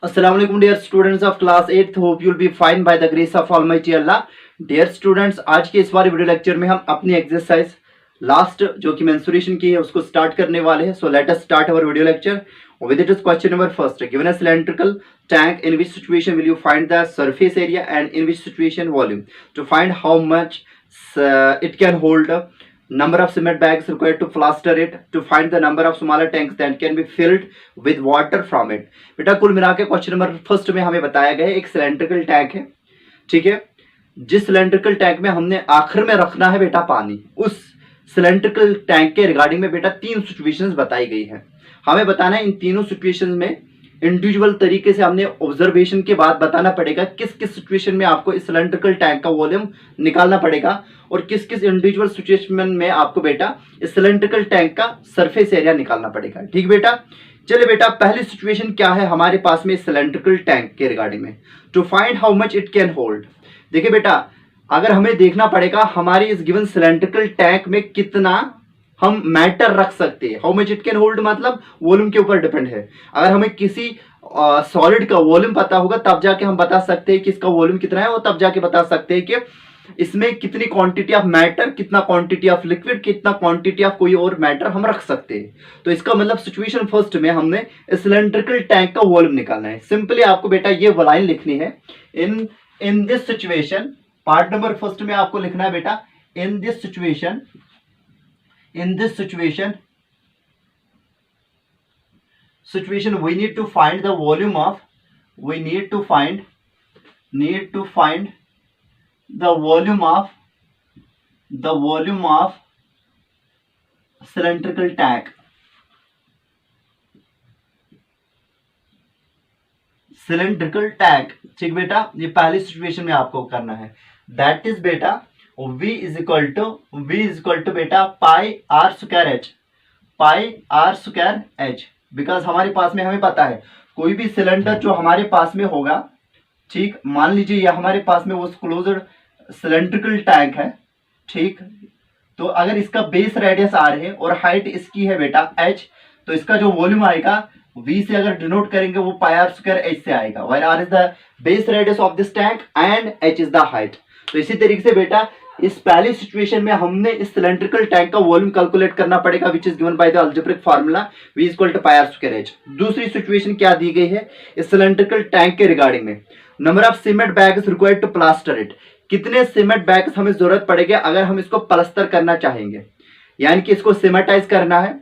Assalamu alaikum dear students of class 8th. Hope you will be fine by the grace of Almighty Allah. Dear students, आज के इस बार video lecture में हम अपनी exercise last जो कि मेंसुरेशन की है उसको स्टार्ट करने वाले हैं. So let us start our video lecture with it is question number first. Given a cylindrical tank, in which situation will you find the surface area and in which situation volume? To find how much it can hold, number of cement bags required to plaster it, to find the number of smaller tanks that can be filled with water from it. बेटा कुल मिला के question number first में हमें बताया गया है एक सिलेंड्रिकल टैंक है, ठीक है. जिस सिलेंड्रिकल टैंक में हमने आखिर में रखना है बेटा पानी, उस सिलेंड्रिकल टैंक के रिगार्डिंग में बेटा तीन सिचुएशंस बताई गई है. हमें बताना है इन तीनों सिचुएशंस में इंडिविजुअल तरीके से हमने ऑब्जर्वेशन के बाद बताना पड़ेगा किस किस सिचुएशन में आपको इस सिलेंड्रिकल टैंक का वॉल्यूम निकालना पड़ेगा और किस किस इंडिविजुअल सिचुएशन में आपको बेटा इस सिलेंड्रिकल टैंक का सरफेस एरिया निकालना पड़ेगा. ठीक बेटा, चलिए बेटा पहली सिचुएशन क्या है हमारे पास में इस सिलेंड्रिकल टैंक के रिगार्डिंग में. To find how much it can hold. देखिए बेटा, अगर हमें देखना पड़ेगा हमारी इस गिवन सिलेंड्रिकल टैंक में कितना हम मैटर रख सकते हैं. How much it can hold मतलब वॉल्यूम के ऊपर डिपेंड है. अगर हमें किसी सॉलिड का वॉल्यूम पता होगा तब जाके हम बता सकते हैं कि इसका वॉल्यूम कितना है और तब जाके बता सकते हैं कि इसमें कितनी क्वांटिटी ऑफ मैटर, कितना क्वांटिटी ऑफ लिक्विड, कितना क्वांटिटी ऑफ कोई और मैटर हम रख सकते हैं. तो इसका मतलब सिचुएशन फर्स्ट में हमने सिलेंड्रिकल टैंक का वॉल्यूम निकालना है. सिंपली आपको बेटा ये लाइन लिखनी है. इन this situation, part number first में आपको लिखना है बेटा इन this situation we need to find the volume of cylindrical tank. Cylindrical tank, ठीक बेटा, ये पहली सिचुएशन में आपको करना है. दैट इज बेटा V इज इक्वल टू बेटा पाई आर स्क्वायर एच. बिकॉज हमारे पास में हमें पता है कोई भी सिलेंडर जो हमारे पास में होगा, ठीक, मान लीजिए ये हमारे पास में वो क्लोज्ड सिलेंड्रिकल टैंक है, ठीक. तो अगर इसका बेस रेडियस आर है और हाइट इसकी है बेटा एच, तो इसका जो वॉल्यूम आएगा V से अगर डिनोट करेंगे वो पाई आर स्क्वायर एच से आएगा. Where r is the base radius of this tank and h is the height. तो इसी तरीके से बेटा इस पहली सिचुएशन में हमने इस सिलेंड्रिकल टैंक का वॉल्यूम कैलकुलेट करना पड़ेगा which is given by the algebraic formula V equal to pi r square h. दूसरी सिचुएशन क्या दी गई है इस सिलेंड्रिकल टैंक के रिगार्डिंग में, number of cement bags required to plaster it. कितने सीमेंट बैग्स हमें जरूरत पड़ेगी अगर हम इसको प्लास्टर करना चाहेंगे, यानी कि इसको सीमेंटाइज करना है.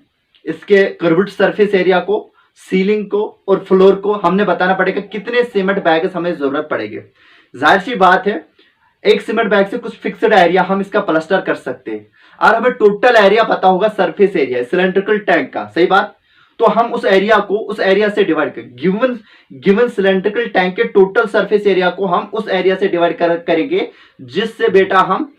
इसके कर्व्ड सरफेस एरिया को, सीलिंग को और फ्लोर को हमने बताना पड़ेगा कितने सीमेंट बैग्स हमें जरूरत पड़ेगी. जाहिर सी बात है एक सीमेंट बैग से कुछ फिक्स्ड एरिया हम इसका प्लास्टर कर सकते हैं और हमें टोटल एरिया पता होगा सरफेस एरिया सिलेंड्रिकल टैंक का, सही बात. तो हम उस एरिया को उस एरिया से डिवाइड कर गिवन सिलेंड्रिकल टैंक के टोटल सरफेस एरिया को हम उस एरिया से डिवाइड करेंगे जिससे बेटा हम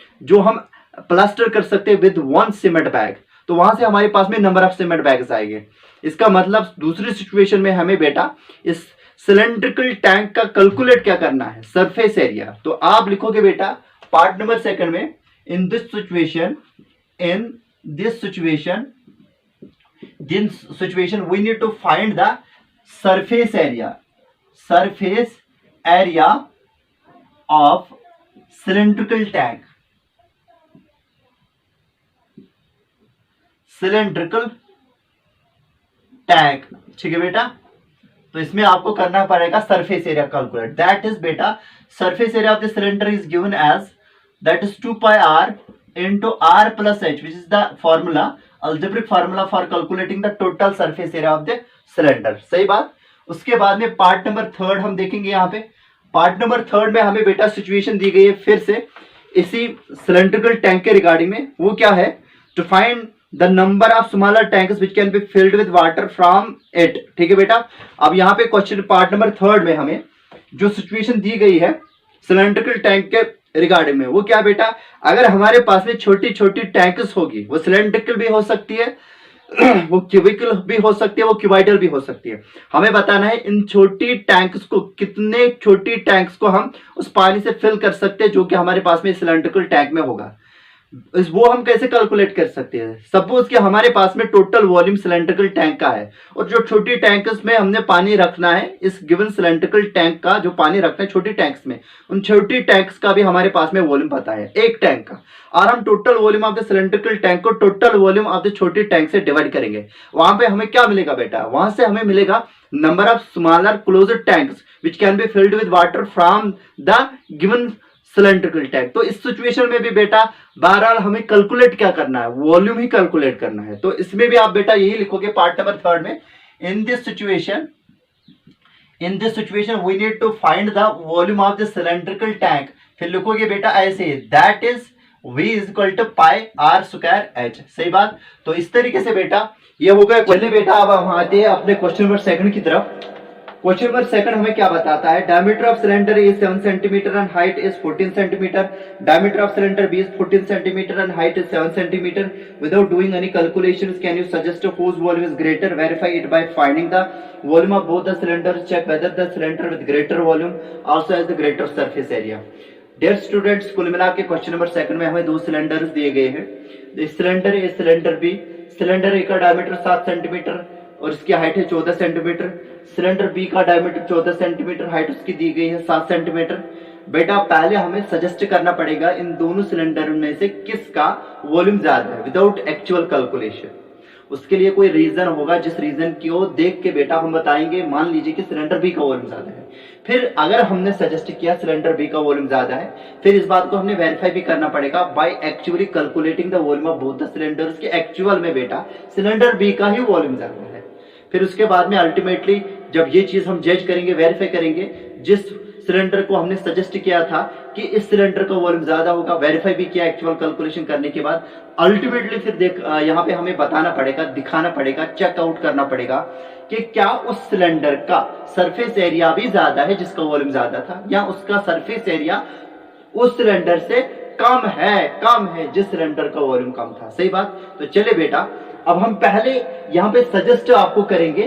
प्लास्टर कर सकते हैं विद वन सीमेंट बैग. तो वहां से हमारे पास में नंबर ऑफ सीमेंट बैग्स आएंगे. इसका मतलब दूसरी सिचुएशन में हमें बेटा इस सिलेंड्रिकल टैंक का कैलकुलेट क्या करना है, सरफेस एरिया. तो आप लिखोगे बेटा पार्ट नंबर सेकंड में in this situation we need to find the surface area of cylindrical tank. ठीक है बेटा. तो इसमें आपको करना पड़ेगा surface area calculate. That is बेटा surface area of the cylinder is given as that is 2 pi r into r plus h which is the formula, algebraic formula for calculating the total surface area of the cylinder. सही बात. उसके बाद में part number third हम देखेंगे. यहाँ पे part number third में हमें बेटा सिचुएशन दी गई है फिर से इसी सिलेंड्रिकल टैंक के रिगार्डिंग में. वो क्या है, to find the number of smaller tanks which can be filled with water from it. ठीक है बेटा. अब यहाँ पे क्वेश्चन पार्ट नंबर थर्ड में हमें जो सिचुएशन दी गई है सिलेंड्रिकल टैंक के रिगार्डिंग में वो क्या बेटा, अगर हमारे पास में छोटी छोटी टैंक्स होगी, वो सिलेंड्रिकल भी हो सकती है, वो क्यूबिकल भी हो सकती है, वो क्यूबाइडल भी हो सकती है. हमें बताना है इन छोटी टैंक्स को, कितने छोटी टैंक्स को हम उस पानी से फिल कर सकते हैं जो कि हमारे पास में सिलेंड्रिकल टैंक में होगा. वो हम कैसे कैलकुलेट कर सकते हैं? सपोज कि हमारे पास में टोटल वॉल्यूम सिलेंड्रिकल टैंक का है और जो छोटी टैंक्स में हमने पानी रखना है, इस गिवन सिलेंड्रिकल टैंक का जो पानी रखना है छोटी टैंक्स में, उन छोटी टैंक्स का भी हमारे पास में वॉल्यूम पता है एक टैंक का, और हम total volume of the cylindrical tank को टोटल वॉल्यूम ऑफ द छोटी टैंक से डिवाइड करेंगे। वहां पे हमें क्या मिलेगा बेटा? वहां से हमें मिलेगा number of smaller closed tanks which can be filled with water from the given cylindrical tank. तो इस सिचुएशन में भी बेटा बहरहाल हमें कैलकुलेट क्या करना है? वॉल्यूम ही कैलकुलेट करना है। तो इसमें भी आप बेटा यही लिखोगे पार्ट नंबर 3 में, in this situation we need to find the volume of the cylindrical tank. फिर लिखोगे बेटा ऐसे, that is V is equal to pi r square h. सही बात। तो इस तरीके से बेटा ये हो गया। चलिए बेटा अब हम आते हैं अपने क्वेश्चन नंबर 2 की तरफ। क्वेश्चन नंबर 2 हमें क्या बताता है? Diameter of cylinder is 7 centimetre and height is 14 centimetre. Diameter of cylinder B is 14 centimetre and height is 7 centimetre. Without doing any calculations can you suggest whose volume is greater? Verify it by finding the volume of both the cylinders. Check whether the cylinder with greater volume also has the greater surface area. Dear students, कुल मिला के question number 2 में हमें 2 cylinders दिए गए हैं। Cylinder ए, cylinder B. Cylinder ए का diameter 7 centimetre और इसकी हाइट है 14 सेंटीमीटर। सिलेंडर बी का डायमीटर 14 सेंटीमीटर, हाइट उसकी दी गई है 7 सेंटीमीटर। बेटा पहले हमें सजेस्ट करना पड़ेगा इन दोनों सिलेंडर में से किसका वॉल्यूम ज्यादा है विदाउट एक्चुअल कैलकुलेशन। उसके लिए कोई रीजन होगा, जिस रीजन को देख के बेटा हम बताएंगे। मान लीजिए कि सिलेंडर बी का वॉल्यूम ज्यादा है, फिर अगर हमने सजेस्ट किया सिलेंडर बी का वॉल्यूम ज्यादा है, फिर इस बात को हमने वेरीफाई भी करना पड़ेगा by actually calculating the volume of both the cylinders के एक्चुअल में बेटा सिलेंडर बी का ही वॉल्यूम ज्यादा है। फिर उसके बाद में अल्टीमेटली जब ये चीज हम जज करेंगे, वेरीफाई करेंगे, जिस सिलेंडर को हमने सजेस्ट किया था कि इस सिलेंडर का वॉल्यूम ज्यादा होगा, वेरीफाई भी किया एक्चुअल कैलकुलेशन करने के बाद, अल्टीमेटली फिर देख यहाँ पे हमें बताना पड़ेगा, दिखाना पड़ेगा, चेकआउट करना पड़ेगा कि क्या उस सिलेंडर का सरफेस एरिया भी ज्यादा है जिसका वॉल्यूम ज्यादा था, या उसका सरफेस एरिया उस सिलेंडर से कम है जिस सिलेंडर का वॉल्यूम कम था। सही बात। तो चले बेटा अब हम पहले यहाँ पे सजेस्ट आपको करेंगे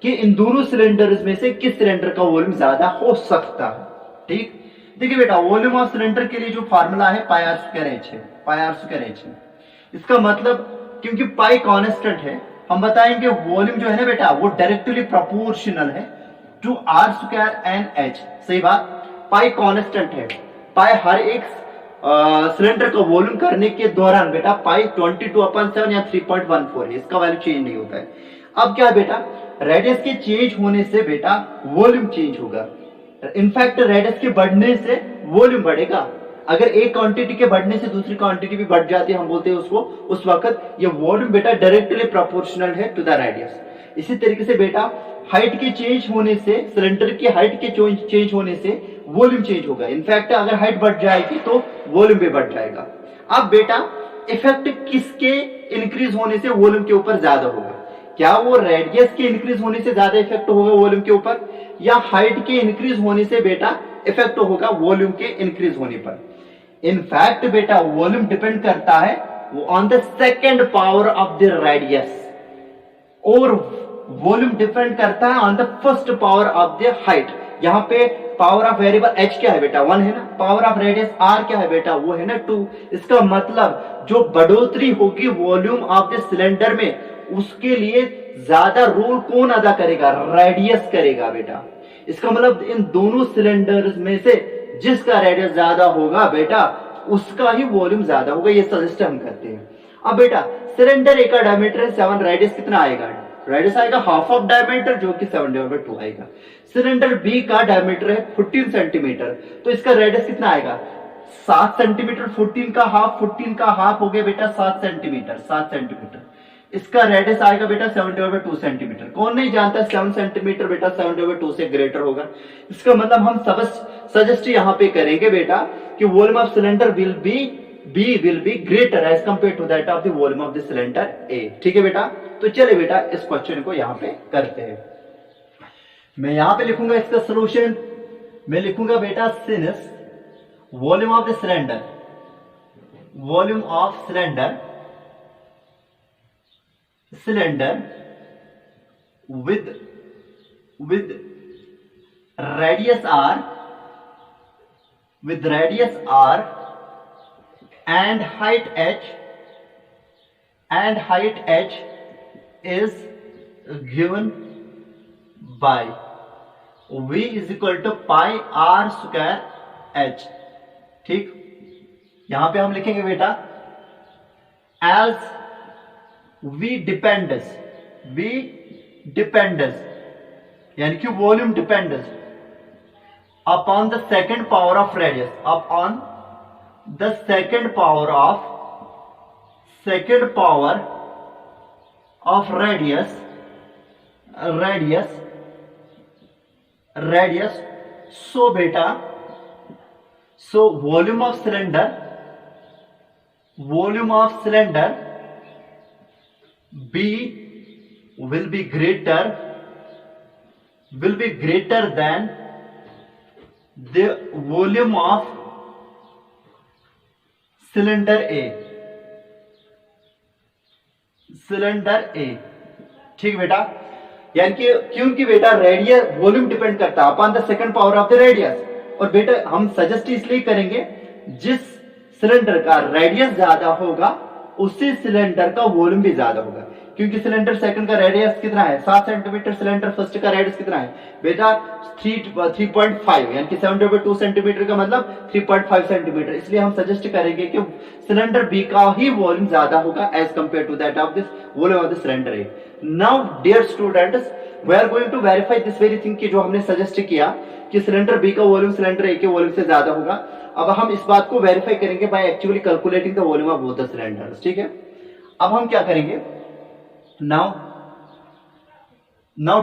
कि इन दोनों सिलेंडर्स में से किस सिलेंडर का वॉल्यूम ज्यादा हो सकता है। ठीक, देखिए बेटा वॉल्यूम ऑफ सिलेंडर के लिए जो फार्मूला है पाई आर स्क्वायर एच है, पाई आर स्क्वायर एच है। इसका मतलब क्योंकि पाई कांस्टेंट है, हम बताएंगे वॉल्यूम जो है ना बेटा वो डायरेक्टली प्रोपोर्शनल है to r square and h. सही बात। पाई कांस्टेंट है, पाई हर एक सिलेंडर का वॉल्यूम करने के दौरान बेटा पाई 22/7 या 3.14 है, इसका वैल्यू चेंज नहीं होता है। अब क्या है बेटा, रेडियस के चेंज होने से बेटा वॉल्यूम चेंज होगा। इनफैक्ट रेडियस के बढ़ने से वॉल्यूम बढ़ेगा। अगर एक क्वांटिटी के बढ़ने से दूसरी क्वांटिटी भी बढ़ जाती है, हम बोलते हैं उसको, उस वक्त ये वॉल्यूम बेटा डायरेक्टली प्रोपोर्शनल है टू द रेडियस। इसी तरीके से बेटा हाइट के चेंज होने से, सिलेंडर की हाइट के चेंज होने से वॉल्यूम चेंज होगा। इनफैक्ट अगर हाइट बढ़ जाएगी तो वॉल्यूम भी बढ़ जाएगा। अब बेटा इफेक्ट किसके इंक्रीज होने से वॉल्यूम के ऊपर ज्यादा होगा? क्या वो रेडियस के इंक्रीज होने से ज्यादा इफेक्ट होगा वॉल्यूम के ऊपर, या हाइट के इंक्रीज होने से बेटा इफेक्ट होगा वॉल्यूम के इंक्रीज होने पर? इनफैक्ट बेटा वॉल्यूम डिपेंड करता है on the second power of the radius, और वॉल्यूम डिपेंड करता है on the first power of the height. यहाँ पे पावर ऑफ वेरिएबल h क्या है बेटा? 1 है ना। पावर ऑफ रेडियस r क्या है बेटा? वो है ना 2। इसका मतलब जो बढ़ोतरी होगी वॉल्यूम ऑफ द सिलेंडर में, उसके लिए ज्यादा रोल कौन अदा करेगा? रेडियस करेगा बेटा। इसका मतलब इन दोनों सिलेंडर्स में से जिसका रेडियस ज्यादा होगा बेटा उसका ही वॉल्यूम ज्यादा होगा, ये सजेस्ट हम करते हैं। अब बेटा सिलेंडर ए का डायमीटर है 7, रेडियस कितना आएगा? रेडियस आएगा हाफ ऑफ डायमीटर जो कि 7/2 आएगा। सिलेंडर बी का डायमीटर है 14 सेंटीमीटर, तो इसका रेडियस कितना आएगा? 7 सेंटीमीटर। 14 का हाफ हो गया बेटा 7 सेंटीमीटर, 7 सेंटीमीटर। इसका रेडियस आएगा बेटा 7/2 सेंटीमीटर। कौन नहीं जानता 7 सेंटीमीटर बेटा 7/2 से ग्रेटर होगा। इसका मतलब हम सजेस्ट यहाँ पे करेंगे बेटा कि volume of cylinder will be greater as compare to that of the volume of the cylinder A. ठीक है बेटा। तो चले बेटा इस क्वेश्चन को यहाँ पे करते हैं। मैं यहाँ पे लिखूंगा इसका सोल्यूशन। मैं लिखूंगा बेटा since volume of the cylinder with radius r and height h is given by v is equal to pi r square h। ठीक, यहां पे हम लिखेंगे बेटा as v depends यानी कि volume depends upon the second power of radius, upon the second power of radius, so beta, so volume of cylinder B will be greater than the volume of cylinder A। ठीक बेटा, यानी कि क्योंकि बेटा radius volume depend करता है upon the second power of the radius. और बेटा हम सजेस्ट इसलिए करेंगे जिस सिलेंडर का रेडियस ज्यादा होगा उसी सिलेंडर का वॉल्यूम भी ज्यादा होगा, क्योंकि सिलेंडर सेकंड का रेडियस कितना है 7 सेंटीमीटर, सिलेंडर फर्स्ट का रेडियस कितना है बेटा 3.5 यानी कि 7/2 सेंटीमीटर का मतलब 3.5 सेंटीमीटर। इसलिए हम सजेस्ट करेंगे कि सिलेंडर बी का ही वॉल्यूम ज्यादा होगा as compare to that of this volume of the cylinder A. Now dear students, we are going to verify this very thing कि जो हमने सजेस्ट किया कि सिलेंडर बी का वॉल्यूम सिलेंडर ए के वॉल्यूम से ज्यादा होगा। अब हम इस बात को वेरीफाई करेंगे by actually calculating the volume of both the cylinders. ठीक है, अब हम क्या करेंगे, now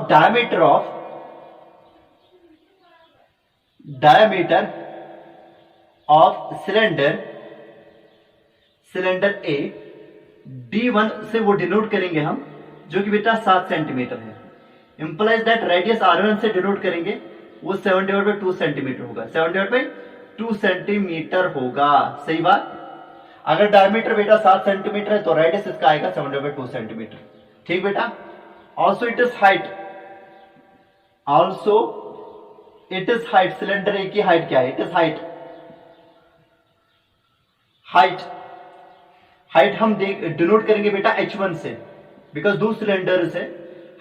diameter of cylinder A D1 से वो डिनोट करेंगे हम, जो कि बेटा 7 सेंटीमीटर है। इंप्लाइज दैट रेडियस R1 से डिनोट करेंगे वो 7/2 सेंटीमीटर होगा, 7/2 सेंटीमीटर होगा। सही बात, अगर डायमीटर बेटा 7 सेंटीमीटर है तो रेडियस इसका आएगा 7/2 सेंटीमीटर। ठीक बेटा, also it is height, cylinder A की हाइट क्या है, इट इज हाइट हम डिनोट करेंगे बेटा H1 से, बिकॉज दो सिलेंडर से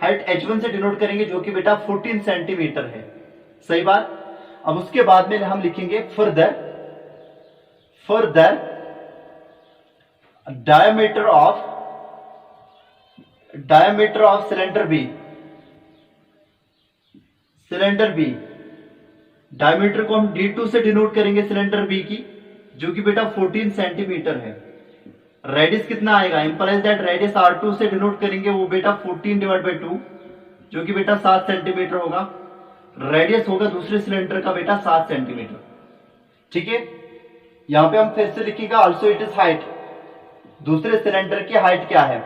हाइट H1 से डिनोट करेंगे जो कि बेटा 14 सेंटीमीटर है। सही बात, अब उसके बाद में हम लिखेंगे further diameter of cylinder B, diameter को हम D2 से डिनोट करेंगे सिलेंडर बी की, जो कि बेटा 14 सेंटीमीटर है। रेडियस कितना आएगा, इंप्लाइज दैट रेडियस R2 से डिनोट करेंगे वो बेटा 14/2 जो कि बेटा 7 सेंटीमीटर होगा। रेडियस होगा दूसरे सिलेंडर का बेटा 7 सेंटीमीटर। ठीक है, यहां पे हम फिर से लिखिएगा ऑल्सो इट इज हाइट, दूसरे सिलेंडर की हाइट क्या है,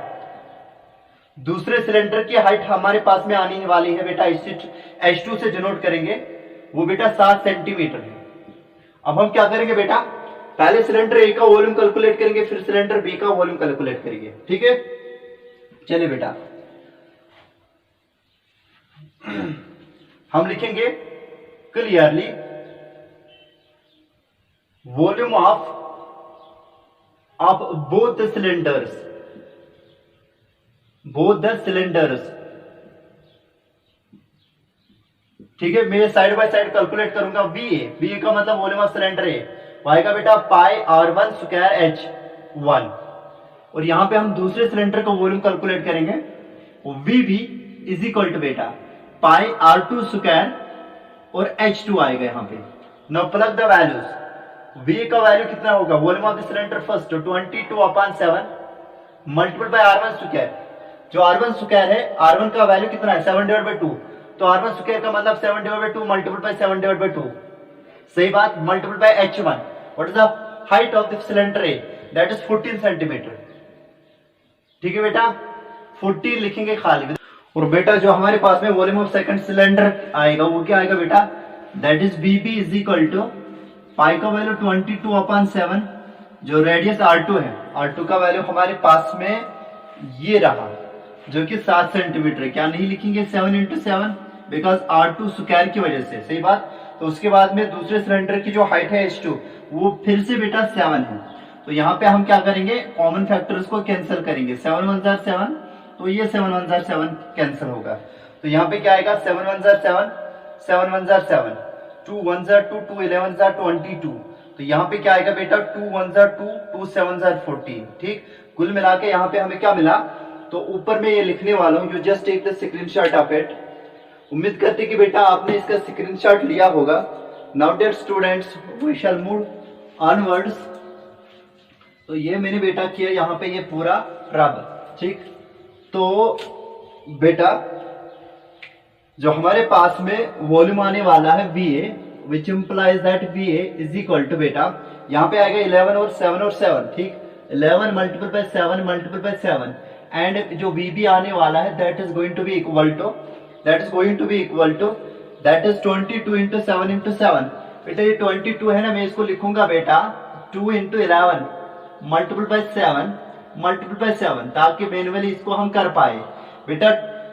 दूसरे सिलेंडर की हाइट हमारे पास में आने वाली है बेटा H2 से डिनोट करेंगे वो बेटा 7 सेंटीमीटर है। अब हम क्या करेंगे बेटा, पहले सिलेंडर ए का वॉल्यूम कैलकुलेट करेंगे, फिर सिलेंडर बी का वॉल्यूम कैलकुलेट करेंगे। ठीक है, चलिए बेटा हम लिखेंगे clearly volume of both the cylinders. ठीक है, मैं साइड बाय साइड कैलकुलेट करूंगा। बी का मतलब वॉल्यूम ऑफ सिलेंडर ए आएगा बेटा पाई R1 स्क्वायर H1, और यहां पे हम दूसरे सिलेंडर का वॉल्यूम कैलकुलेट करेंगे वी भी इज इक्वल टू बेटा पाई R2 स्क्वायर और H2 आएगा यहाँ पे। Now plug the values, V का वैल्यू कितना होगा, volume of the cylinder first 22/7 multiple bye R1 square, जो R1 स्क्वायर है R1 का वैल्यू कितना है 7/2, तो R1 स्क्वायर का मतलब 7/2 मल्टीपल बाय 7/2। सही बात, multiple bye H1, what is the height of the cylinder A, that is 14 centimetre. ठीक है बेटा, 14 लिखेंगे खाली। और बेटा जो हमारे पास में वॉल्यूम ऑफ सेकंड सिलेंडर आएगा वो क्या आएगा बेटा, that is BB is equal to pi का वैल्यू 22/7, जो रेडियस R2 है, R2 का वैल्यू हमारे पास में ये रहा जो कि 7 सेंटीमीटर। क्या नहीं लिखेंगे 7 × 7 बिकॉज R2 स्क्वायर की वजह से। सही बात, तो उसके बाद में दूसरे सिलेंडर की जो हाइट है H2 वो फिर से बेटा 7 है, तो यहाँ पे हम क्या करेंगे, कॉमन फैक्टर्स को कैंसिल करेंगे। 7 1 जार 7, तो ये 7 1 जार 7 कैंसिल होगा। तो यहाँ पे क्या आएगा, 7 1 जार 7, 7 1 जार 7, 2 1 जार 2, 2 11 जार 22। तो यहाँ पे क्या आएगा बेटा, 2 1 जार 2, 2 7 जार 14। ठीक, कुल मिला के यहाँ पे हमें क्या मिला, तो ऊपर में ये लिखने वाला हूँ, you just take the screenshot of it. उम्मीद करते कि बेटा आपने इसका स्क्रीनशॉट लिया होगा। Now dear students, we shall move onwards. तो ये मैंने बेटा किया यहाँ पे ये पूरा रब। ठीक, तो बेटा जो हमारे पास में वॉल्यूम आने वाला है VA, which implies that VA is equal to बेटा यहाँ पे आएगा 11 और 7 और 7। ठीक, 11 multiple by 7 multiple by 7, and जो VB आने वाला है that is going to be equal to, that is going to be equal to, that is 22 into 7 into 7। बेटा ये 22 है ना, मैं इसको लिखूंगा बेटा 2 into 11 multiple by 7 multiple by 7, ताकि मैन्युअली इसको हम कर पाए। बेटा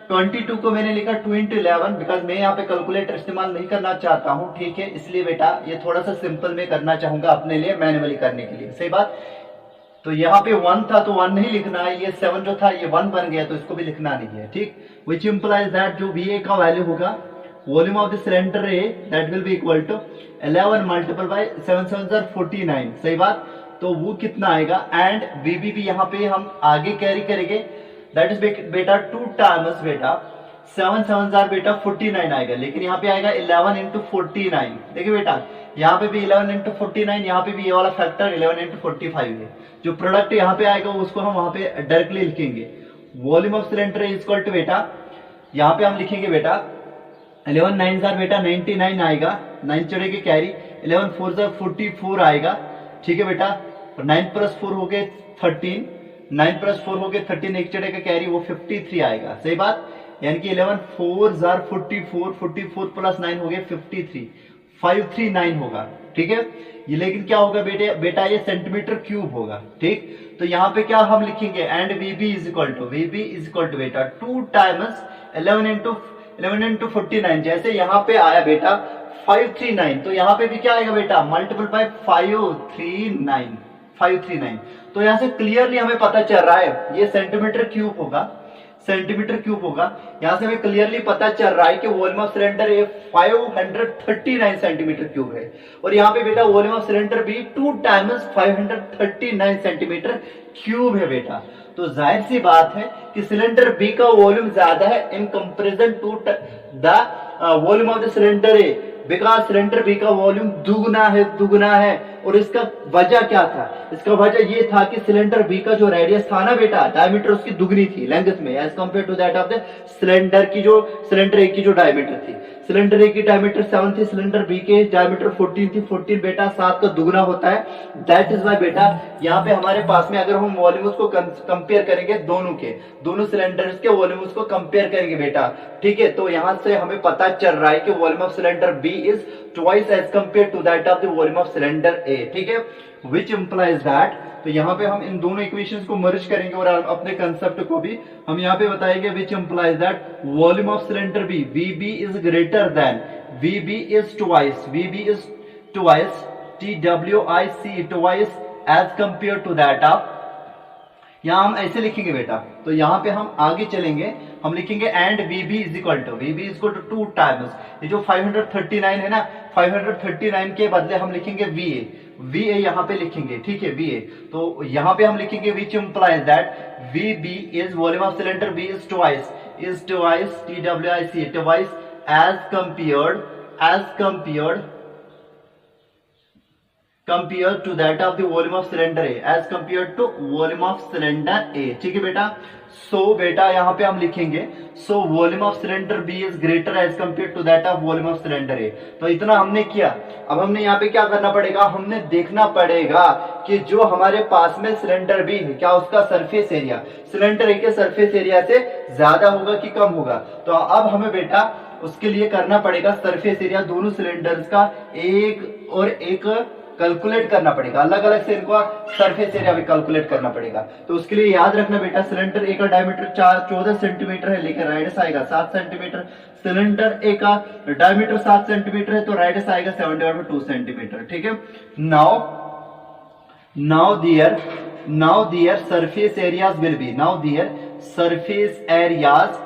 22 को मैंने लिखा 2 इंटू 11, बिकॉज मैं यहाँ पे कैलकुलेटर इस्तेमाल नहीं करना चाहता हूँ। ठीक है, इसलिए बेटा ये थोड़ा सा सिंपल में करना चाहूंगा अपने लिए, मैन्युअली करने के लिए। सही बात। तो यहाँ पे 1 था तो 1 नहीं लिखना है, ये 7 जो था ये 1 बन गया तो इसको भी लिखना नहीं है। ठीक, विच इंप्लाइज दैट जो VA का वैल्यू होगा, volume of the cylinder A that will be equal to 11 multiple by 7 7 जार 49। सही बात। तो वो कितना आएगा, एंड VB भी यहाँ पे हम आगे कैरी करेंगे, दैट इज बेटा 2 टाइम्स बेटा 7 7 जार बेटा 49 आएगा, लेकिन यहाँ पे आएगा 11 इंटू 49। देखिए बेटा यहाँ पे भी 11 इंटू 49, यहाँ पे भी ये वाला फैक्टर 11 इंटू 45 है। जो प्रोडक्ट यहाँ पे आएगा उसको हम वहां पे डायरेक्टली लिखेंगे। Volume of cylinder is equal to बेटा यहाँ पे हम लिखेंगे बेटा 11 9 जार बेटा 99 आएगा, 9 चढ़ेगी कैरी, 11 4 जार 44 आएगा। ठीक है बेटा, 9 प्लस 4 हो गए 13, 9 प्लस 4 हो गए 13, एक चढ़ेगा कैरी, वो 53 आएगा। सही बात। यानी कि 11 4 जार 44, 44 प्लस 9 हो गए 53, 539 होगा। ठीक है, ये लेकिन क्या होगा बेटा ये सेंटीमीटर क्यूब होगा। ठीक, तो यहाँ पे क्या हम लिखेंगे, and VB is equal to बेटा 2 टाइम्स 11 इंटू 49। जैसे यहाँ पे आया बेटा 539, तो यहाँ पे भी क्या आएगा बेटा, मल्टीपल बाय 539। तो यहाँ से क्लियरली हमें पता चल रहा है ये सेंटीमीटर क्यूब होगा, यहाँ से हमें क्लियरली पता चल रहा है कि volume of cylinder A 539 centimetre cube है, और यहाँ पे बेटा volume of cylinder B 2 times 539 centimetre cube है बेटा। तो जाहिर सी बात है कि सिलेंडर बी का वॉल्यूम ज्यादा है in comparison to the volume of the cylinder A, because cylinder B का वॉल्यूम दुगना है। और इसका वजह क्या था, इसका वजह ये था कि सिलेंडर बी का जो रेडियस था ना बेटा, डायमीटर उसकी दुगनी थी लेंथ में, as compare to that of the cylinder A की जो डायमीटर थी। सिलेंडर ए की डायमीटर 7 थी, सिलेंडर बी के डायमीटर 14 थी। 14 बेटा 7 का दुगना होता है। दैट इज वाई बेटा यहाँ पे हमारे पास में अगर हम वॉल्यूम्स को कंपेयर करेंगे, दोनों सिलेंडर्स के वॉल्यूम्स को कंपेयर करेंगे बेटा। ठीक है, तो यहाँ से हमें पता चल रहा है कि volume of cylinder B is twice as compare to that of the volume of cylinder A. ठीक है, विच इंप्लाइज दैट, तो यहाँ पे हम इन दोनों इक्वेशंस को मर्ज करेंगे और अपने कंसेप्ट को भी हम यहाँ पे बताएंगे, which implies that volume of cylinder B VB is greater than, VB is twice TWIC twice as compare to that of, यहाँ हम ऐसे लिखेंगे बेटा। तो यहाँ पे हम आगे चलेंगे, हम लिखेंगे and VB is equal to 2 times, ये जो 539 है ना, 539 के बदले हम लिखेंगे VA यहाँ पे लिखेंगे। ठीक है, VA, तो यहाँ पे हम लिखेंगे which implies that VB is volume of cylinder B is twice TWIC twice as compared to that of the volume of cylinder A, as compared to volume of cylinder A। ठीक है बेटा, so बेटा यहाँ पे हम लिखेंगे so volume of cylinder B is greater as compared to that of volume of cylinder A। तो इतना हमने किया। अब हमने यहाँ पे क्या करना पड़ेगा, हमने देखना पड़ेगा कि जो हमारे पास में सिलेंडर B है, क्या उसका सरफेस एरिया सिलेंडर A के सरफेस एरिया से ज्यादा होगा कि कम होगा। तो अब हमें बेटा उसके लिए करना पड़ेगा सरफेस एरिया दोनों सिलेंडर्स का एक और एक कैलकुलेट करना पड़ेगा, अलग अलग से इनको सरफेस एरिया भी कैलकुलेट करना पड़ेगा। तो उसके लिए याद रखना बेटा, सिलेंडर ए का डायमीटर 14 सेंटीमीटर है, लेकिन राइडस आएगा 7 सेंटीमीटर। सिलेंडर ए का डायमीटर 7 सेंटीमीटर है, तो राइडस आएगा 7/2 सेंटीमीटर। ठीक है, now now their surface areas will be, now their surface areas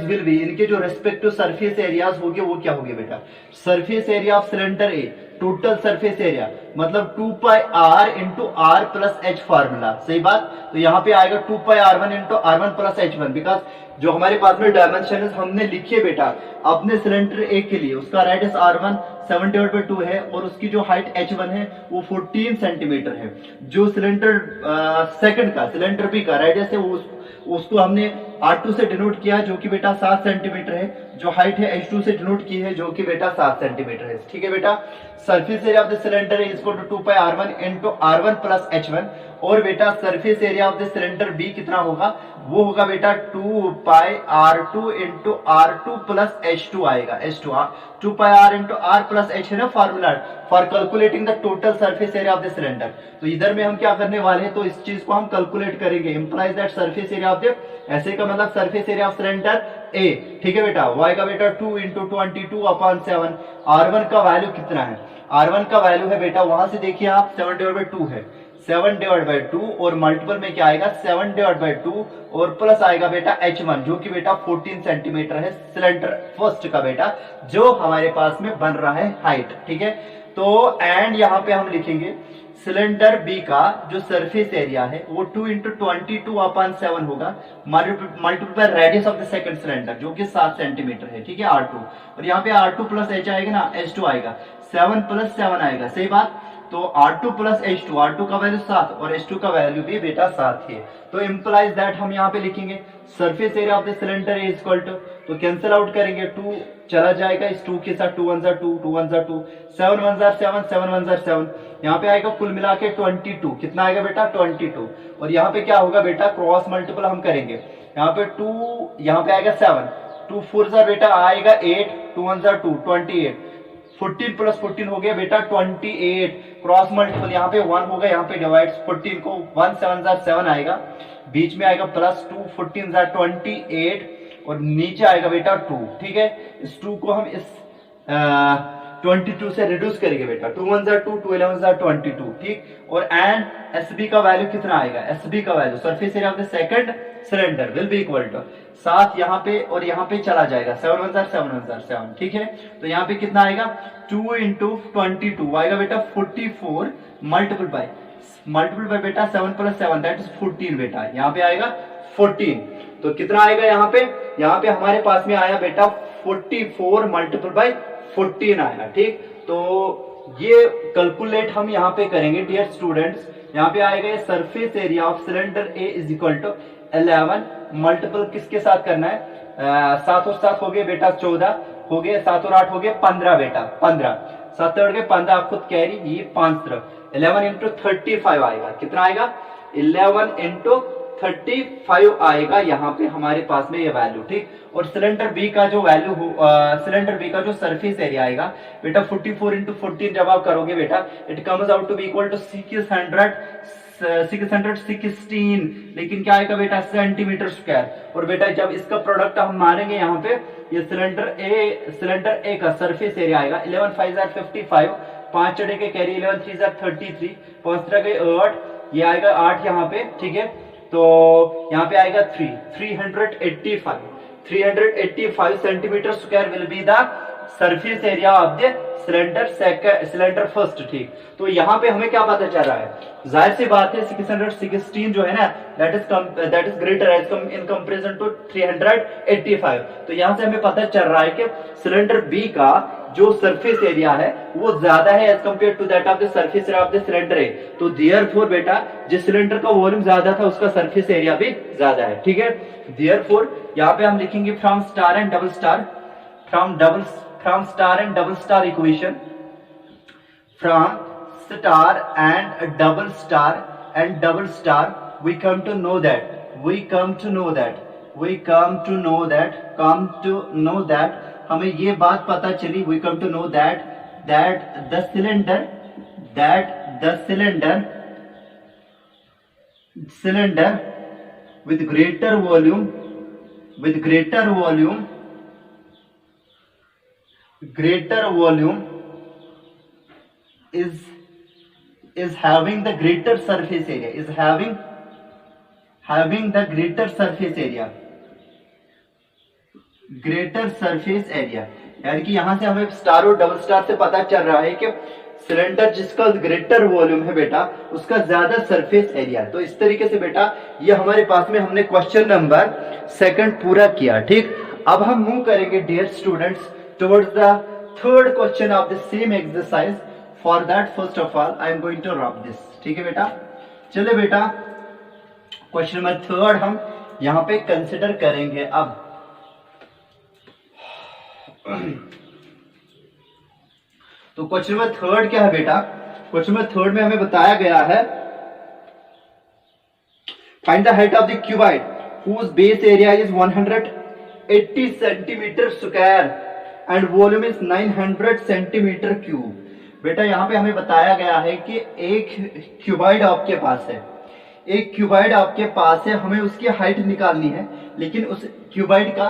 will be, इनके जो रेस्पेक्टिव सरफेस एरियाज होंगे वो क्या होंगे बेटा, surface area of cylinder A, total surface area मतलब 2 pi r into r plus h formula, सही बात। तो यहाँ पे आएगा 2 pi r1 into r1 plus h1, because जो हमारे पास में डायमेंशन हमने लिखी है बेटा अपने सिलेंडर ए के लिए, उसका रेडियस r1 7/2 है और उसकी जो हाइट h1 है वो 14 सेंटीमीटर है। जो सिलेंडर सेकंड का, सिलेंडर बी का रेडियस है वो उसको हमने R2 से डिनोट किया जो कि बेटा 7 सेंटीमीटर है, जो हाइट है H2 से डिनोट की है जो कि बेटा 7 सेंटीमीटर है, ठीक है बेटा। Surface area of the cylinder is equal to 2 pi r1 into r1 plus h1, और बेटा surface area of the cylinder B कितना होगा, वो होगा बेटा 2 पाई r2 into r2 plus h2 आएगा, h2 2 पाई r into r plus h है ना formula for calculating the total surface area of the cylinder. तो इधर में हम क्या करने वाले हैं, तो इस चीज को हम कैलकुलेट करेंगे, implies that surface area of the, ऐसे का मतलब surface area of cylinder A, ठीक है बेटा। y का बेटा 2 इंटू 22/7, r1 का वैल्यू कितना है, r1 का वैल्यू है बेटा, वहां से देखिए आप 7/2 है, 7/2 और मल्टीपल में क्या आएगा 7/2 और प्लस आएगा बेटा h1 जो कि बेटा 14 सेंटीमीटर है सिलेंडर फर्स्ट का बेटा जो हमारे पास में बन रहा है हाइट, ठीक है। तो एंड यहाँ पे हम लिखेंगे सिलेंडर बी का जो सरफेस एरिया है वो 2 इंटू 22/7 होगा multiply radius of the second cylinder जो कि 7 सेंटीमीटर है, ठीक है, r2, और यहाँ पे r2 प्लस h आएगा ना, h2 आएगा, 7 प्लस 7 आएगा, सही बात। तो r2 प्लस h2, r2 का वैल्यू 7 और h2 का वैल्यू भी बेटा 7 है। तो इंप्लाइज दैट हम यहाँ पे लिखेंगे surface area of the cylinder is equal to, तो कैंसिल आउट करेंगे, 2 चला जाएगा इस 2 के साथ, 2 1 जा 2, 2 1 जा 2, 7 1 जा 7, 7 1 जा 7, यहाँ पे आएगा कुल मिला के 22, कितना आएगा बेटा 22, और यहाँ पे क्या होगा बेटा क्रॉस मल्टीपल हम करेंगे, यहाँ पे 2 यहाँ पे आएगा 7, 2 4 जा बेटा आएगा 8, 2 1 जा 2, 28, 14 प्लस 14 हो गया बेटा 28, क्रॉस मल्टीपल यहाँ पे 1 होगा, यहाँ पे डिवाइड 14 को 1 7 जा 7 आएगा, बीच में आएगा प्लस 2, 14 जा 28 और नीचे आएगा बेटा 2, ठीक है। इस 2 को हम इस 22 से रिड्यूस करेंगे बेटा, 2 1 जा 2, 2 11 जा 22, ठीक। और एंड एसबी का वैल्यू कितना आएगा, एसबी का value surface area of the second cylinder will be equal to 7 यहाँ पे और यहाँ पे चला जाएगा 7 1 जा 7 1 जा 7, ठीक है। तो यहाँ पे कितना आएगा 2 इंटू 22 आएगा बेटा 44 मल्टीपल बाय बेटा 7 प्लस 7 दैट इज 14 बेटा, यहाँ पे आएगा 14, तो कितना आएगा यहाँ पे हमारे पास में आया बेटा 44 मल्टीपल बाय 14 आएगा, ठीक। तो ये कैलकुलेट हम यहाँ पे करेंगे डियर स्टूडेंट्स, यहाँ पे आएगा ये surface area of cylinder A is equal to 11 multiple किसके साथ करना है, 7 और 7 हो गए बेटा 14 हो गए, 7 और 8 हो गए 15 बेटा 15, 7 और 15 आप खुद कैरी, ये 5 तरफ 11 इंटू 35 आएगा, कितना आएगा 11 इंटू 35 आएगा यहाँ पे हमारे पास में ये वैल्यू, ठीक। और सिलेंडर बी का जो वैल्यू सिलेंडर बी का जो सरफेस एरिया आएगा बेटा 44 इंटू 14 जब आप करोगे बेटा it comes out to be equal to 616, लेकिन क्या आएगा बेटा सेंटीमीटर स्क्वायर। और बेटा जब इसका प्रोडक्ट हम मारेंगे यहाँ पे ये सिलेंडर ए का सरफेस एरिया आएगा 11 5 जा 55, 5 चढ़े के कैरी 11 3 जा 33, 5 तरह के 8, ये आएगा 8 यहाँ पे, ठीक है। तो यहाँ पे आएगा 385 centimetre square will be the surface area of the cylinder first, ठीक। तो यहाँ पे हमें क्या पता चल रहा है, जाहिर सी बात है 616 जो है ना that is greater as in comparison to 385। तो यहाँ से हमें पता चल रहा है कि सिलेंडर बी का जो सरफेस एरिया है वो ज्यादा है as compare to that of the surface area of the cylinder A. तो देयरफॉर बेटा जिस सिलेंडर का वॉल्यूम ज्यादा था उसका सरफेस एरिया भी ज्यादा है, ठीक है। देयरफॉर यहाँ पे हम लिखेंगे from star and double star, from star and double star equation, from star and double star we come to know that हमें ये बात पता चली, we come to know that the cylinder with greater volume is having the greater surface area, is having the greater surface area, greater surface area। यानी कि यहां से हमें स्टार और डबल स्टार से पता चल रहा है कि सिलेंडर जिसका ग्रेटर वॉल्यूम है बेटा उसका ज्यादा सरफेस एरिया। तो इस तरीके से बेटा ये हमारे पास में हमने क्वेश्चन नंबर 2 पूरा किया। ठीक, अब हम मूव करेंगे dear students towards the third question of the same exercise. For that first of all I am going to rub this. ठीक है बेटा, चले बेटा क्वेश्चन नंबर 3 हम यहां पे कंसिडर करेंगे। अब तो क्वेश्चन नंबर 3 क्या है बेटा? क्वेश्चन नंबर 3 में हमें बताया गया है find the height of the cuboid whose base area is 180 centimeter square and volume is 900 centimeter cube। बेटा यहाँ पे हमें बताया गया है कि एक क्यूबॉइड आपके पास है, एक क्यूबॉइड आपके पास है, हमें उसकी हाइट निकालनी है, लेकिन उस क्यूबॉइड का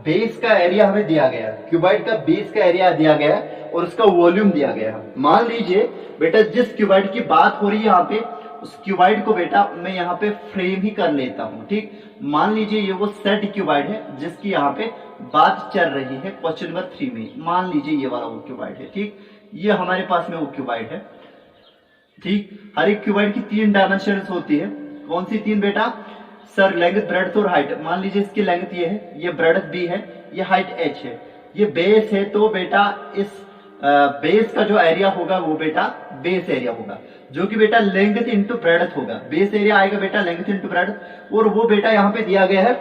बेस का एरिया हमें दिया गया है, क्यूबॉइड का बेस का एरिया दिया गया है और उसका वॉल्यूम दिया गया है। मान लीजिए बेटा जिस क्यूबॉइड की बात हो रही है यहाँ पे, उस क्यूबॉइड को बेटा मैं यहाँ पे फ्रेम ही कर लेता हूँ। ठीक, मान लीजिए ये वो सेट क्यूबॉइड है जिसकी यहाँ पे बात चल रही है क्वेश्चन नंबर 3 में। मान लीजिए ये वाला वो क्यूबॉइड है। ठीक, ये हमारे पास में वो क्यूबॉइड है। ठीक, हर एक क्यूबॉइड की 3 डायमेंशन होती है। कौन सी 3 बेटा? सर लेंथ, ब्रेड्थ और हाइट। मान लीजिए इसकी लेंथ ये है, ये ब्रेड्थ b है, ये हाइट h है, ये बेस है। तो बेटा इस बेस का जो एरिया होगा वो बेटा बेस एरिया होगा, जो कि बेटा लेंथ इंटू ब्रेड्थ होगा। बेस एरिया आएगा बेटा लेंथ इंटू ब्रेड्थ, और वो बेटा यहाँ पे दिया गया है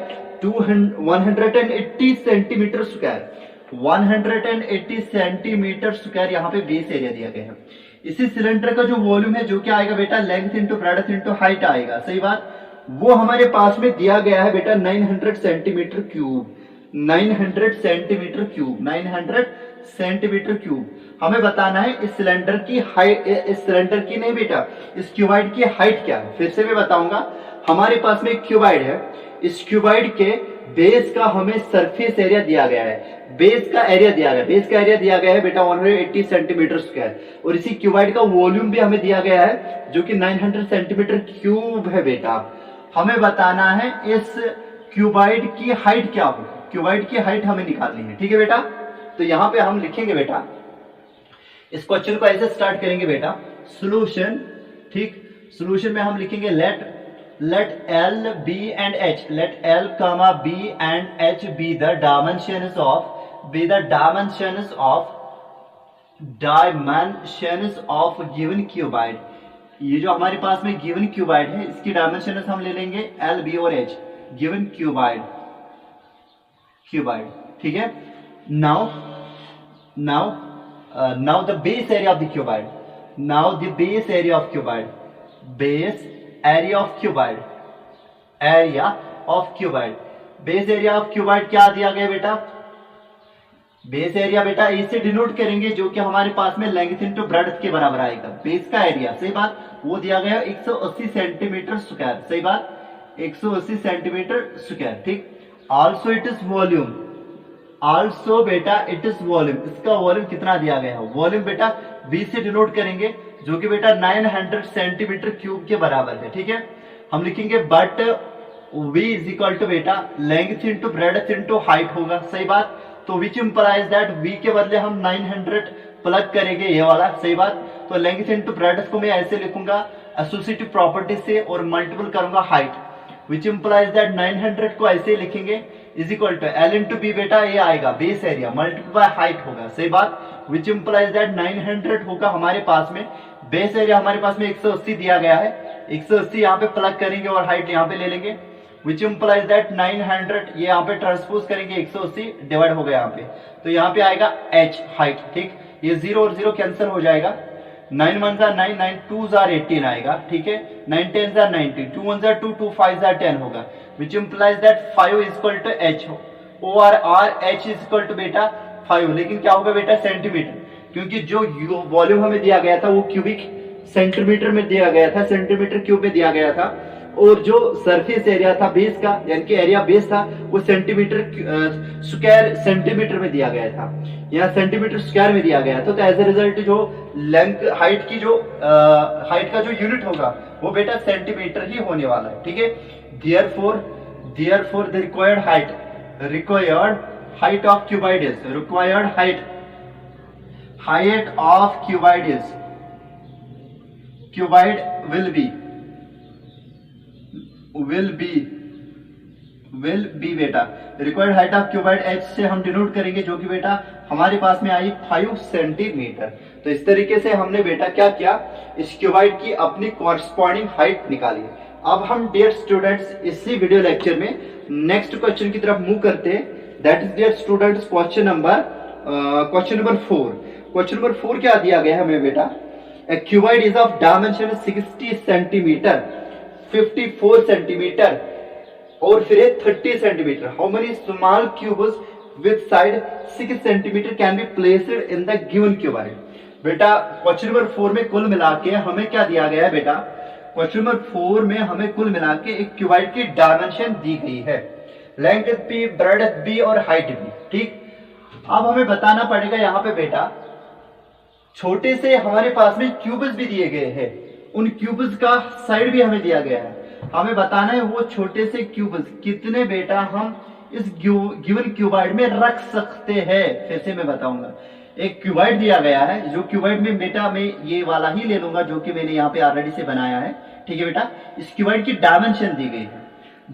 180 सेंटीमीटर स्क्वायर। 180 सेंटीमीटर स्क्वायर यहाँ पे बेस एरिया दिया गया है। इसी सिलेंडर का जो वॉल्यूम है जो क्या आएगा बेटा length into breadth into height आएगा। सही बात, वो हमारे पास में दिया गया है बेटा 900 centimetre cube. 900 centimetre cube, 900 centimetre cube. हमें बताना है इस सिलेंडर की हाइट, इस सिलेंडर की नहीं बेटा, इस क्यूबॉइड की हाइट क्या है। फिर से मैं बताऊंगा, हमारे पास में एक क्यूबॉइड है, इस क्यूबॉइड के बेस का हमें सरफेस एरिया दिया गया है, बेस का एरिया दिया गया है, बेस का एरिया दिया गया है बेटा 180 सेंटीमीटर स्क्वायर, और इसी क्यूबॉइड का वॉल्यूम भी हमें दिया गया है जो कि 900 सेंटीमीटर क्यूब है। बेटा हमें बताना है इस क्यूबॉइड की हाइट क्या होगी, क्यूबॉइड की हाइट हमें निकालनी है। ठीक है बेटा, तो यहां पे हम लिखेंगे बेटा, इस क्वेश्चन को ऐसे स्टार्ट करेंगे बेटा, सॉल्यूशन। ठीक, सॉल्यूशन में हम लिखेंगे let L, B and H, let L, B and H be the dimensions of given cuboid। ये जो हमारे पास में गिवन क्यूबॉइड है इसकी डायमेंशन हम ले लेंगे L, B और H, गिवन क्यूबॉइड। ठीक है, now the base area of the cuboid, now the base area of cuboid, base area of cuboid, area of cuboid, base area of cuboid क्या दिया गया बेटा? बेस एरिया बेटा इसे denote करेंगे जो कि हमारे पास में लेंथ इंटू ब्रेड्थ के बराबर आएगा। बेस का एरिया, सही बात, वो दिया गया 180 सेंटीमीटर स्क्वायर। सही बात, 180 सेंटीमीटर स्क्वायर। ठीक, also it is volume, also बेटा इट इज वॉल्यूम, इसका वॉल्यूम कितना दिया गया है? वॉल्यूम बेटा V से डिनोट करेंगे जो कि बेटा 900 सेंटीमीटर क्यूब के बराबर है। ठीक है, हम लिखेंगे but V is equal to बेटा length into breadth into height होगा। सही बात, तो विच इंप्लाइज दैट V के बदले हम 900 प्लग करेंगे ये वाला। सही बात, तो लेंथ इंटू ब्रेड्थ को मैं ऐसे लिखूंगा एसोसिएटिव प्रॉपर्टी से और मल्टीपल करूंगा हाइट, विच इंप्लाइज दैट 900 को ऐसे लिखेंगे is equal to L into B बेटा ये आएगा बेस एरिया मल्टीप्लाई हाइट होगा। सही बात, विच इंप्लाइज दैट 900 होगा हमारे पास में, बेस एरिया हमारे पास में 180 दिया गया है, 180 यहाँ पे प्लग करेंगे और हाइट यहाँ पे ले लेंगे, विच इंप्लाइज दैट 900 ये यहाँ पे ट्रांसपोज करेंगे 180 डिवाइड हो गया यहाँ पे, तो यहाँ पे आएगा H हाइट। ठीक, ये 0 और 0 कैंसिल हो जाएगा, 9 1 9 9 2 18 आएगा। ठीक है, 9 10 90, 2 1 2 2 5 10 होगा, which implies that 5 is equal to H और H इज इक्वल टू बेटा 5। लेकिन क्या होगा बेटा सेंटीमीटर, क्योंकि जो वॉल्यूम हमें दिया गया था वो क्यूबिक सेंटीमीटर में दिया गया था, सेंटीमीटर क्यूब में दिया गया था, और जो सरफेस एरिया था बेस का, यानी कि एरिया बेस था, वो सेंटीमीटर स्क्वायर सेंटीमीटर में दिया गया था, यहाँ सेंटीमीटर स्क्वायर में दिया गया था। तो एज ए रिजल्ट जो लेंथ हाइट की जो हाइट का जो यूनिट होगा वो बेटा सेंटीमीटर ही होने वाला है, ठीक है। Therefore the required height of cuboid is required height of cuboid will be बेटा required height of cuboid h से हम डिनोट करेंगे, जो कि बेटा हमारे पास में आई 5 सेंटीमीटर। तो इस तरीके से हमने बेटा क्या किया, इस क्यूबॉइड की अपनी कॉरस्पॉन्डिंग हाइट निकाली। अब हम डियर स्टूडेंट्स इसी वीडियो लेक्चर में नेक्स्ट क्वेश्चन की तरफ मूव करते हैं। That is dear students question number 4। Question number 4 क्या दिया गया है हमें बेटा, a cuboid is of dimension 60 centimetre, 54 centimetre और फिर 30 centimetre. How many small cubes with side 6 centimetre can be placed in the given cuboid. बेटा क्वेश्चन नंबर 4 में कुल मिला के हमें क्या दिया गया है बेटा, क्वेश्चन नंबर 4 में हमें कुल मिला के एक क्यूबॉइड की डायमेंशन दी गई है, लेंथ बी, ब्रेड्थ बी और हाइट बी, ठीक। अब हमें बताना पड़ेगा यहाँ पे बेटा, छोटे से हमारे पास में क्यूब्स भी दिए गए हैं, उन क्यूब्स का साइड भी हमें दिया गया है। हमें बताना है वो छोटे से क्यूब्स कितने बेटा हम इस गिवन क्यूबॉइड में रख सकते हैं। फिर से मैं बताऊंगा, एक क्यूबॉइड दिया गया है, जो क्यूबॉइड में बेटा मैं ये वाला ही ले लूंगा जो कि मैंने यहाँ पे ऑलरेडी से बनाया है, ठीक है बेटा। इस क्यूबॉइड की डायमेंशन दी गई है,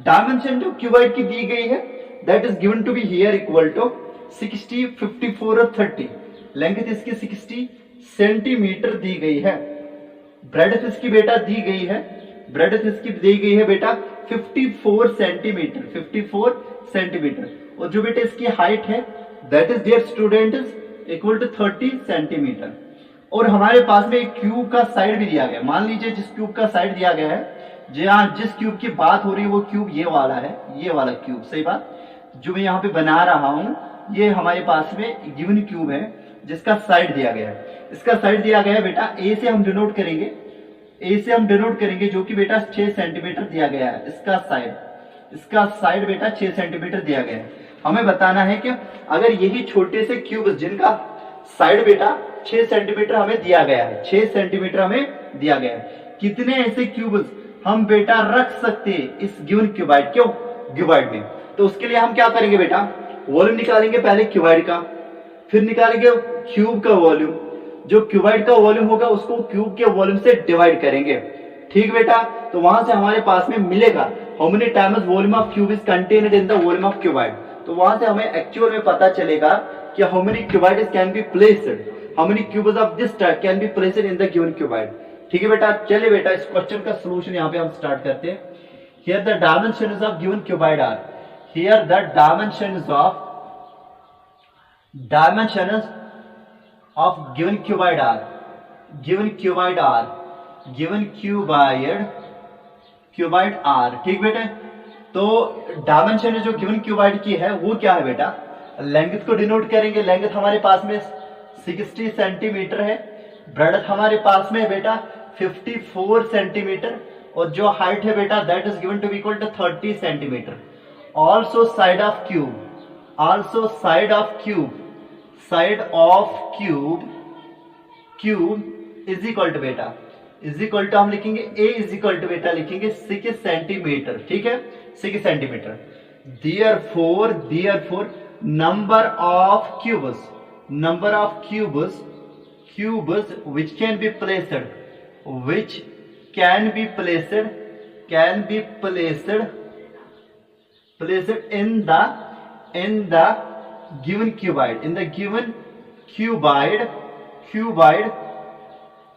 डायमेंशन जो क्यूबॉइड की दी गई है that is given to be here equal to 60, 54 और 30। लेंथ इसकी 60 सेंटीमीटर दी गई है, ब्रेड्थ इसकी बेटा दी गई है, ब्रेड्थ इसकी दी गई है बेटा 54 सेंटीमीटर, 54 सेंटीमीटर। और जो बेटा इसकी हाइट है that is dear student equal to 30 centimetre. और हमारे पास में एक क्यूब का साइड भी दिया गया। मान लीजिए जिस क्यूब का साइड दिया गया है, जिस क्यूब की बात हो रही है वो क्यूब ये वाला है, ये वाला क्यूब, सही बात, जो मैं यहाँ पे बना रहा हूं ये हमारे पास में गिवन क्यूब है जिसका साइड दिया गया है। इसका साइड दिया गया है बेटा ए से हम डिनोट करेंगे, ए से हम डिनोट करेंगे जो कि बेटा 6 सेंटीमीटर दिया गया है। इसका साइड बेटा 6 सेंटीमीटर दिया गया है। हमें बताना है कि अगर यही छोटे से क्यूब जिनका साइड बेटा 6 सेंटीमीटर हमें दिया गया है, 6 सेंटीमीटर हमें दिया गया है, कितने ऐसे क्यूब्स हम बेटा रख सकते हैं इस गिवन क्यूबॉइड में। तो उसके लिए हम क्या करेंगे बेटा, वॉल्यूम निकालेंगे पहले क्यूबॉइड का, फिर निकालेंगे क्यूब का वॉल्यूम। जो क्यूबॉइड का वॉल्यूम होगा उसको क्यूब के वॉल्यूम से डिवाइड करेंगे, ठीक बेटा। तो वहां से हमारे पास में मिलेगा how many times volume of cube is contained in the volume of cuboid. तो वहां से हमें एक्चुअल में पता चलेगा कि how many cuboids can be placed, how many cubes of this type can be placed in the given cuboid, ठीक है बेटा। चलिए बेटा इस क्वेश्चन का सॉल्यूशन यहाँ पे हम स्टार्ट करते हैं। Here the dimensions of given cuboid are, here the dimensions of given cuboid r, ठीक बेटा। तो डायमेंशन जो गिवन क्यूबॉइड की है वो क्या है बेटा, लेंथ को डिनोट करेंगे। लेंथ हमारे पास में 60 सेंटीमीटर है, ब्रेड्थ हमारे पास में बेटा 54 सेंटीमीटर और जो हाइट है बेटा that is given to be equal to 30 centimetre. Also side of cube is equal to बेटा, इज इक्वल टू हम लिखेंगे a इज इक्वल टू बेटा लिखेंगे 6 सेंटीमीटर, ठीक है, 6 centimetre. Therefore number of cubes which can be placed in the given cuboid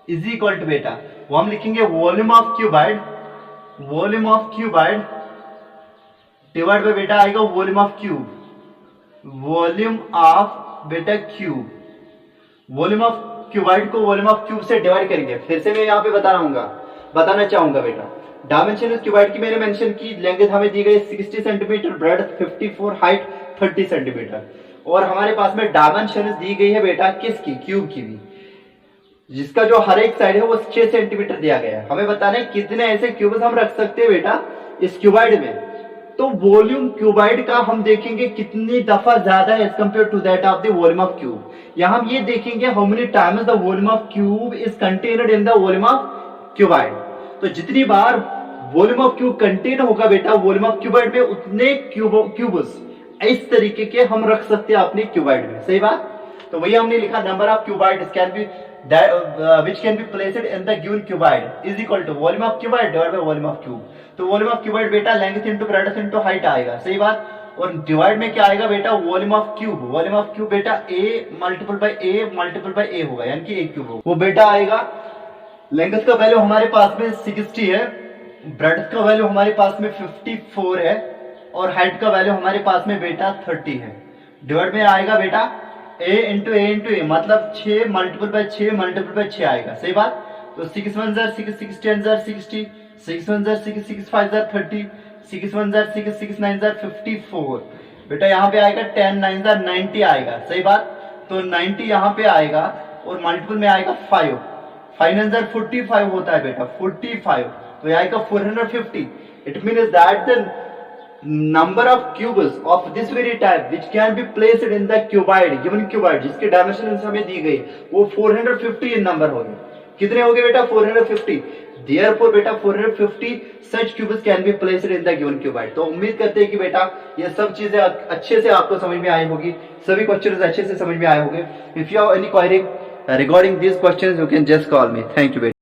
is equal to बेटा वो हम लिखेंगे volume of cuboid divide by बेटा आएगा वॉल्यूम ऑफ बेटा क्यूब। वॉल्यूम ऑफ क्यूबॉइड को वॉल्यूम ऑफ क्यूब से डिवाइड करेंगे। फिर से मैं यहाँ पे बताना चाहूंगा बेटा, डायमेंशन क्यूबॉइड की मैंने मेंशन की, लेंथ हमें दी गई 60 सेंटीमीटर, ब्रेड्थ 54, हाइट 30 सेंटीमीटर और हमारे पास में डायमेंशन दी गई है बेटा किसकी, क्यूब की भी। जिसका जो हर एक साइड है वो 6 सेंटीमीटर दिया गया है। हमें बताना है कितने ऐसे क्यूब्स हम रख सकते हैं बेटा इस क्यूबाइड में। तो वॉल्यूम क्यूबाइड का हम देखेंगे कितनी दफा ज्यादा है as compare to that of the volume of cube. यहां हम ये देखेंगे how many times the volume of cube is contained in the volume of cuboid. तो जितनी बार वॉल्यूम ऑफ क्यूब कंटेन होगा बेटा वॉल्यूम ऑफ क्यूबाइड में, उतने क्यूब्स इस तरीके के हम रख सकते हैं अपने क्यूबाइड में। सही बात। तो वही हमने लिखा number of cuboids can be which can be placed in the given cuboid is equal to volume of cuboid divided by volume of cube। तो वॉल्यूम ऑफ क्यूबाइड बेटा length into breadth into height आएगा। सही बात। और divide में क्या आएगा बेटा volume of cube. Volume of cube बेटा a मल्टीपल बाय a होगा, यानी कि a क्यूब होगा। वो बेटा आएगा, लेंथ का वैल्यू हमारे पास में 60 है, ब्रेडथ का वैल्यू हमारे पास में 54 है और हाइट का वैल्यू हमारे पास में बेटा 30 है। डिवाइड में आएगा बेटा a इंटू ए मतलब 6 मल्टीपल बाय 6 आएगा। सही बात। तो 6 1 jar 6 6 10 jar 60 6 1 jar 6 6 5 jar 30 6 1 jar 6 6 9 jar 54। बेटा यहाँ पे आएगा 10 9 जार 90 आएगा। सही बात। तो 90 यहाँ पे आएगा और मल्टीपल में आएगा 5 5 9 जार 45 होता है बेटा 45। तो यहाँ आएगा 450। It means that the number of cubes of this very type which can be placed in the cuboid given cuboid जिसके डायमेंशन हमें दी गई वो 450 इन नंबर हो गए। कितने हो गए बेटा 450। Therefore बेटा 450 such cubes can be placed in the given cuboid। तो उम्मीद करते हैं कि बेटा ये सब चीजें अच्छे से आपको समझ में आई होगी, सभी क्वेश्चंस अच्छे से समझ में आए होंगे। If you have any query regarding these questions you can just call me। Thank you बेटा।